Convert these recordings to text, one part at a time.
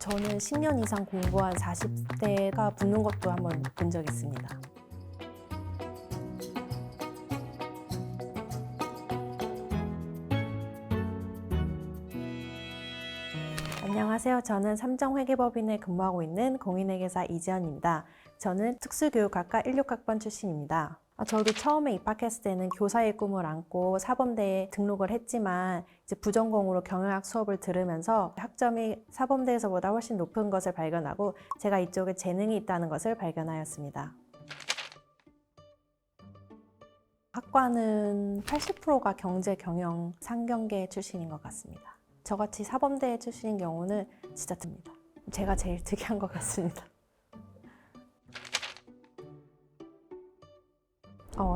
저는 10년 이상 공부한 40대가 붙는 것도 한번 본 적 있습니다. 안녕하세요. 저는 삼정회계법인에 근무하고 있는 공인회계사 이지연입니다. 저는 특수교육학과 16학번 출신입니다. 저도 처음에 입학했을 때는 교사의 꿈을 안고 사범대에 등록을 했지만 이제 부전공으로 경영학 수업을 들으면서 학점이 사범대에서보다 훨씬 높은 것을 발견하고 제가 이쪽에 재능이 있다는 것을 발견하였습니다. 학과는 80%가 경제, 경영, 상경계 출신인 것 같습니다. 저같이 사범대 출신인 경우는 진짜 듭니다. 제가 제일 특이한 것 같습니다.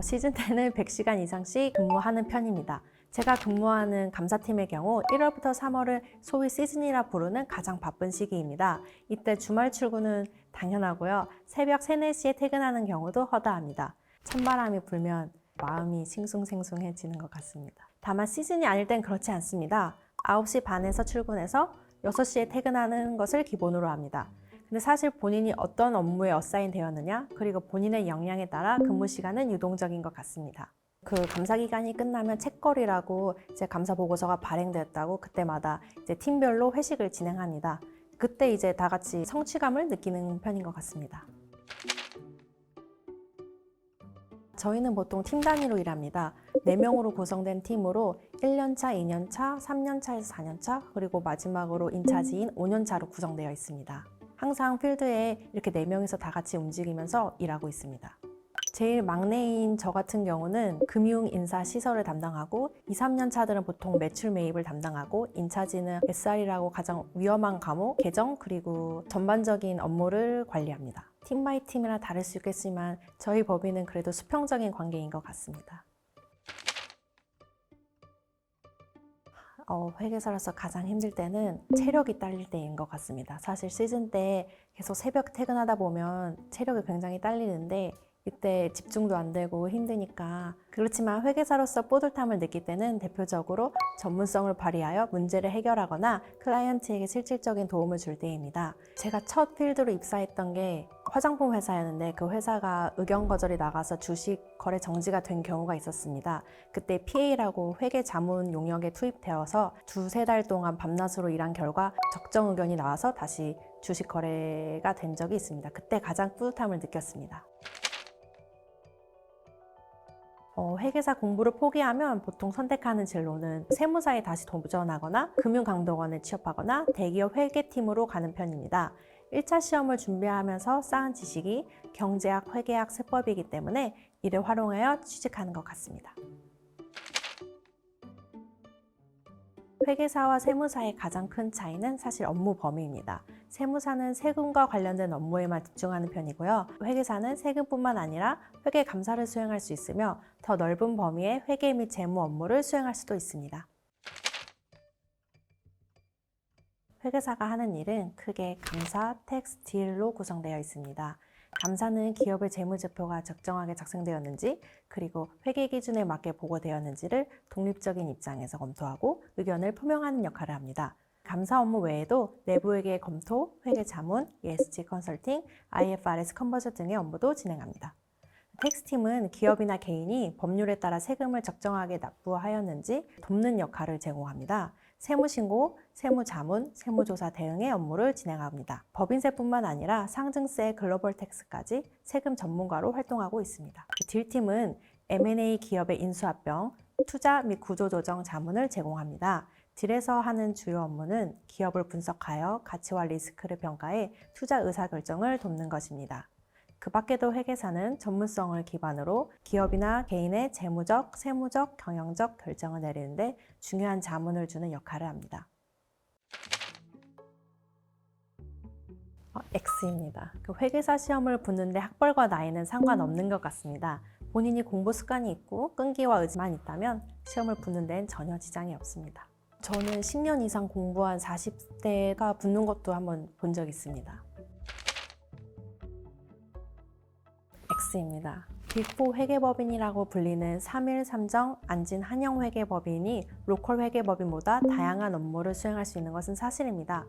시즌 때는 100시간 이상씩 근무하는 편입니다. 제가 근무하는 감사팀의 경우 1월부터 3월을 소위 시즌이라 부르는 가장 바쁜 시기입니다. 이때 주말 출근은 당연하고요. 새벽 3, 4시에 퇴근하는 경우도 허다합니다. 찬바람이 불면 마음이 싱숭생숭해지는 것 같습니다. 다만 시즌이 아닐 땐 그렇지 않습니다. 9시 반에서 출근해서 6시에 퇴근하는 것을 기본으로 합니다. 근데 사실 본인이 어떤 업무에 어사인 되었느냐, 그리고 본인의 역량에 따라 근무 시간은 유동적인 것 같습니다. 그 감사 기간이 끝나면 책거리라고 이제 감사 보고서가 발행되었다고 그때마다 이제 팀별로 회식을 진행합니다. 그때 이제 다 같이 성취감을 느끼는 편인 것 같습니다. 저희는 보통 팀 단위로 일합니다. 4명으로 구성된 팀으로 1년차, 2년차, 3년차에서 4년차, 그리고 마지막으로 인차지인 5년차로 구성되어 있습니다. 항상 필드에 이렇게 4명이서 다 같이 움직이면서 일하고 있습니다. 제일 막내인 저 같은 경우는 금융, 인사, 시설을 담당하고 2, 3년 차들은 보통 매출 매입을 담당하고 인차지는 SR이라고 가장 위험한 과목, 계정, 그리고 전반적인 업무를 관리합니다. 팀 바이 팀이라 다를 수 있겠지만 저희 법인은 그래도 수평적인 관계인 것 같습니다. 회계사로서 가장 힘들 때는 체력이 딸릴 때인 것 같습니다. 사실 시즌 때 계속 새벽 퇴근하다 보면 체력이 굉장히 딸리는데 이때 집중도 안 되고 힘드니까, 그렇지만 회계사로서 뿌듯함을 느낄 때는 대표적으로 전문성을 발휘하여 문제를 해결하거나 클라이언트에게 실질적인 도움을 줄 때입니다. 제가 첫 필드로 입사했던 게 화장품 회사였는데 그 회사가 의견 거절이 나가서 주식 거래 정지가 된 경우가 있었습니다. 그때 PA라고 회계 자문 용역에 투입되어서 2-3달 동안 밤낮으로 일한 결과 적정 의견이 나와서 다시 주식 거래가 된 적이 있습니다. 그때 가장 뿌듯함을 느꼈습니다. 회계사 공부를 포기하면 보통 선택하는 진로는 세무사에 다시 도전하거나 금융감독원에 취업하거나 대기업 회계팀으로 가는 편입니다. 1차 시험을 준비하면서 쌓은 지식이 경제학, 회계학, 세법이기 때문에 이를 활용하여 취직하는 것 같습니다. 회계사와 세무사의 가장 큰 차이는 사실 업무 범위입니다. 세무사는 세금과 관련된 업무에만 집중하는 편이고요. 회계사는 세금뿐만 아니라 회계 감사를 수행할 수 있으며 더 넓은 범위의 회계 및 재무 업무를 수행할 수도 있습니다. 회계사가 하는 일은 크게 감사, 텍스, 딜로 구성되어 있습니다. 감사는 기업의 재무제표가 적정하게 작성되었는지, 그리고 회계 기준에 맞게 보고되었는지를 독립적인 입장에서 검토하고 의견을 표명하는 역할을 합니다. 감사 업무 외에도 내부회계 검토, 회계 자문, ESG 컨설팅, IFRS 컨버전 등의 업무도 진행합니다. 텍스팀은 기업이나 개인이 법률에 따라 세금을 적정하게 납부하였는지 돕는 역할을 제공합니다. 세무신고, 세무자문, 세무조사 대응의 업무를 진행합니다. 법인세뿐만 아니라 상증세, 글로벌 텍스까지 세금 전문가로 활동하고 있습니다. 딜팀은 M&A 기업의 인수합병, 투자 및 구조조정 자문을 제공합니다. 딜에서 하는 주요 업무는 기업을 분석하여 가치와 리스크를 평가해 투자 의사결정을 돕는 것입니다. 그 밖에도 회계사는 전문성을 기반으로 기업이나 개인의 재무적, 세무적, 경영적 결정을 내리는데 중요한 자문을 주는 역할을 합니다. X입니다. 회계사 시험을 붙는데 학벌과 나이는 상관없는 것 같습니다. 본인이 공부 습관이 있고 끈기와 의지만 있다면 시험을 붙는 데는 전혀 지장이 없습니다. 저는 10년 이상 공부한 40대가 붙는 것도 한번 본 적 있습니다. X입니다. 빅4 회계법인이라고 불리는 3일, 3정, 안진, 한영 회계법인이 로컬 회계법인보다 다양한 업무를 수행할 수 있는 것은 사실입니다.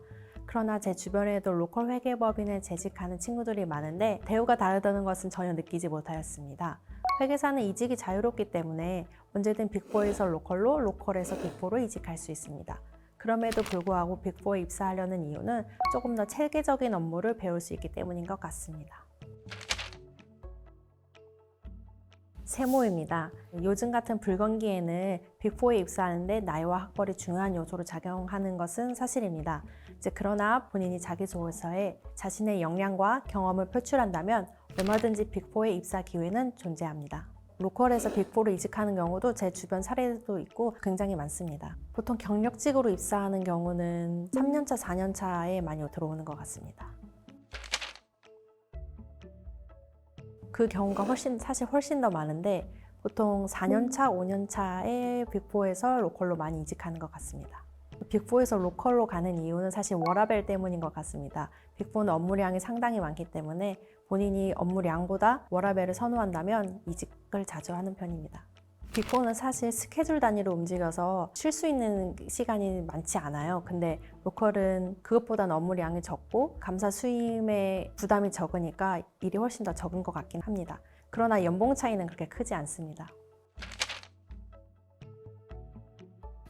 그러나 제 주변에도 로컬 회계법인에 재직하는 친구들이 많은데 대우가 다르다는 것은 전혀 느끼지 못하였습니다. 회계사는 이직이 자유롭기 때문에 언제든 빅4에서 로컬로, 로컬에서 빅4로 이직할 수 있습니다. 그럼에도 불구하고 빅4에 입사하려는 이유는 조금 더 체계적인 업무를 배울 수 있기 때문인 것 같습니다. 세모입니다. 요즘 같은 불건기에는 빅4에 입사하는데 나이와 학벌이 중요한 요소로 작용하는 것은 사실입니다. 그러나 본인이 자기소개서에 자신의 역량과 경험을 표출한다면 얼마든지 빅4에 입사 기회는 존재합니다. 로컬에서 빅4로 이직하는 경우도 제 주변 사례도 있고 굉장히 많습니다. 보통 경력직으로 입사하는 경우는 3년차, 4년차에 많이 들어오는 것 같습니다. 그 경우가 사실 훨씬 더 많은데 보통 4년차, 5년차에 빅4에서 로컬로 많이 이직하는 것 같습니다. 빅4에서 로컬로 가는 이유는 사실 워라밸 때문인 것 같습니다. 빅4는 업무량이 상당히 많기 때문에 본인이 업무량보다 워라밸을 선호한다면 이직을 자주 하는 편입니다. 빅4는 사실 스케줄 단위로 움직여서 쉴 수 있는 시간이 많지 않아요. 근데 로컬은 그것보다는 업무량이 적고 감사 수임의 부담이 적으니까 일이 훨씬 더 적은 것 같긴 합니다. 그러나 연봉 차이는 그렇게 크지 않습니다.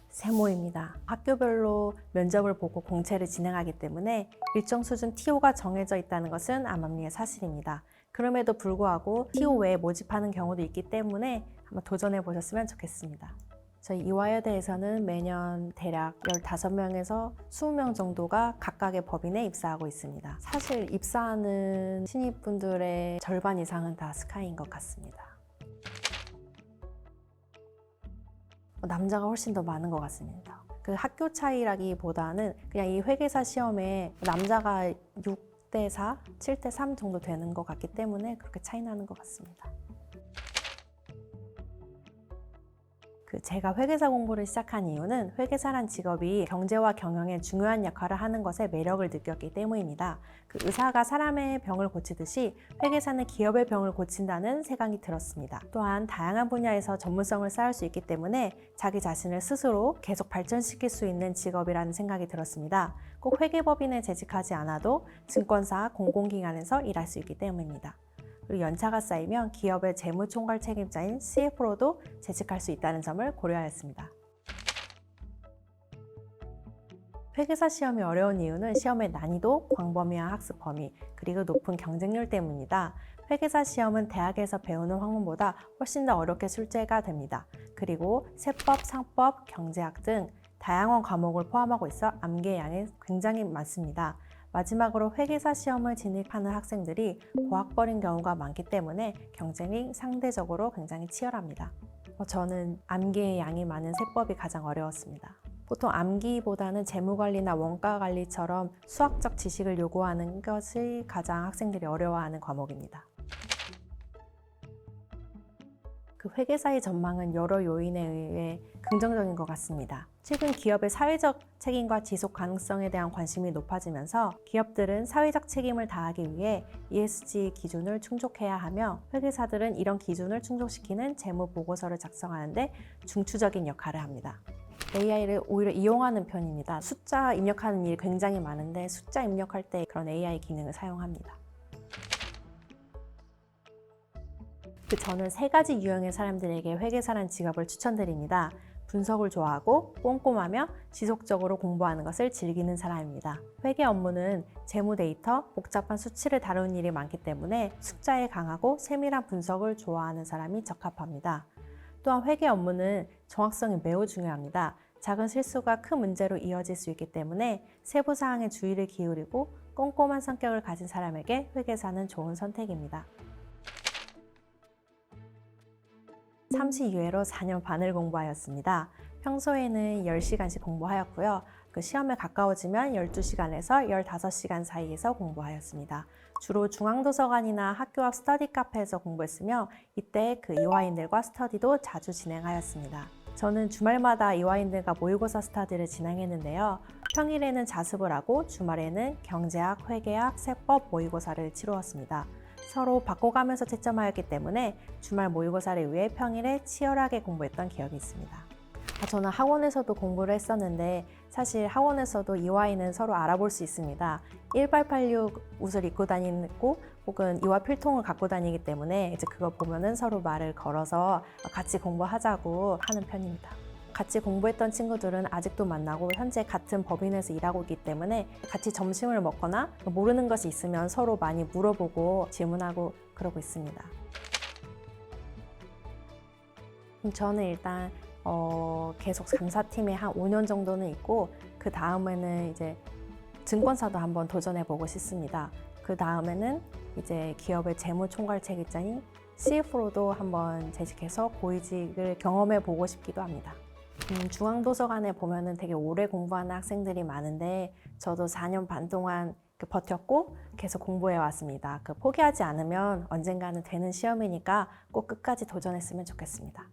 세모입니다. 학교별로 면접을 보고 공채를 진행하기 때문에 일정 수준 TO가 정해져 있다는 것은 암암리의 사실입니다. 그럼에도 불구하고 TO 외에 모집하는 경우도 있기 때문에 한번 도전해 보셨으면 좋겠습니다. 저희 이화여대에서는 매년 대략 15명에서 20명 정도가 각각의 법인에 입사하고 있습니다. 사실 입사하는 신입분들의 절반 이상은 다 스카이인 것 같습니다. 남자가 훨씬 더 많은 것 같습니다. 그 학교 차이라기보다는 그냥 이 회계사 시험에 남자가 6대4, 7대3 정도 되는 것 같기 때문에 그렇게 차이 나는 것 같습니다. 제가 회계사 공부를 시작한 이유는 회계사란 직업이 경제와 경영에 중요한 역할을 하는 것에 매력을 느꼈기 때문입니다. 의사가 사람의 병을 고치듯이 회계사는 기업의 병을 고친다는 생각이 들었습니다. 또한 다양한 분야에서 전문성을 쌓을 수 있기 때문에 자기 자신을 스스로 계속 발전시킬 수 있는 직업이라는 생각이 들었습니다. 꼭 회계법인에 재직하지 않아도 증권사, 공공기관에서 일할 수 있기 때문입니다. 그리고 연차가 쌓이면 기업의 재무총괄 책임자인 CF로도 재직할 수 있다는 점을 고려하였습니다. 회계사 시험이 어려운 이유는 시험의 난이도, 광범위한 학습 범위, 그리고 높은 경쟁률 때문입니다. 회계사 시험은 대학에서 배우는 학문보다 훨씬 더 어렵게 출제가 됩니다. 그리고 세법, 상법, 경제학 등 다양한 과목을 포함하고 있어 암기의 양이 굉장히 많습니다. 마지막으로 회계사 시험을 진입하는 학생들이 고학벌인 경우가 많기 때문에 경쟁이 상대적으로 굉장히 치열합니다. 저는 암기의 양이 많은 세법이 가장 어려웠습니다. 보통 암기보다는 재무관리나 원가관리처럼 수학적 지식을 요구하는 것이 가장 학생들이 어려워하는 과목입니다. 회계사의 전망은 여러 요인에 의해 긍정적인 것 같습니다. 최근 기업의 사회적 책임과 지속 가능성에 대한 관심이 높아지면서 기업들은 사회적 책임을 다하기 위해 ESG 기준을 충족해야 하며 회계사들은 이런 기준을 충족시키는 재무 보고서를 작성하는데 중추적인 역할을 합니다. AI를 오히려 이용하는 편입니다. 숫자 입력하는 일이 굉장히 많은데 숫자 입력할 때 그런 AI 기능을 사용합니다. 저는 3가지 유형의 사람들에게 회계사란 직업을 추천드립니다. 분석을 좋아하고 꼼꼼하며 지속적으로 공부하는 것을 즐기는 사람입니다. 회계 업무는 재무 데이터, 복잡한 수치를 다루는 일이 많기 때문에 숫자에 강하고 세밀한 분석을 좋아하는 사람이 적합합니다. 또한 회계 업무는 정확성이 매우 중요합니다. 작은 실수가 큰 문제로 이어질 수 있기 때문에 세부 사항에 주의를 기울이고 꼼꼼한 성격을 가진 사람에게 회계사는 좋은 선택입니다. 삼시 유예로 4년 반을 공부하였습니다. 평소에는 10시간씩 공부하였고요. 시험에 가까워지면 12시간에서 15시간 사이에서 공부하였습니다. 주로 중앙도서관이나 학교 앞 스터디 카페에서 공부했으며 이때 이화인들과 스터디도 자주 진행하였습니다. 저는 주말마다 이화인들과 모의고사 스터디를 진행했는데요. 평일에는 자습을 하고 주말에는 경제학, 회계학, 세법 모의고사를 치루었습니다. 서로 바꿔가면서 채점하였기 때문에 주말 모의고사를 위해 평일에 치열하게 공부했던 기억이 있습니다. 저는 학원에서도 공부를 했었는데 사실 학원에서도 이화이는 서로 알아볼 수 있습니다. 1886 옷을 입고 다니고 혹은 이화 필통을 갖고 다니기 때문에 이제 그거 보면은 서로 말을 걸어서 같이 공부하자고 하는 편입니다. 같이 공부했던 친구들은 아직도 만나고 현재 같은 법인에서 일하고 있기 때문에 같이 점심을 먹거나 모르는 것이 있으면 서로 많이 물어보고 질문하고 그러고 있습니다. 저는 일단 계속 감사팀에 한 5년 정도는 있고 그 다음에는 이제 증권사도 한번 도전해 보고 싶습니다. 그 다음에는 이제 기업의 재무총괄책임자인 CF로도 한번 재직해서 고위직을 경험해 보고 싶기도 합니다. 중앙도서관에 보면은 되게 오래 공부하는 학생들이 많은데 저도 4년 반 동안 버텼고 계속 공부해 왔습니다. 포기하지 않으면 언젠가는 되는 시험이니까 꼭 끝까지 도전했으면 좋겠습니다.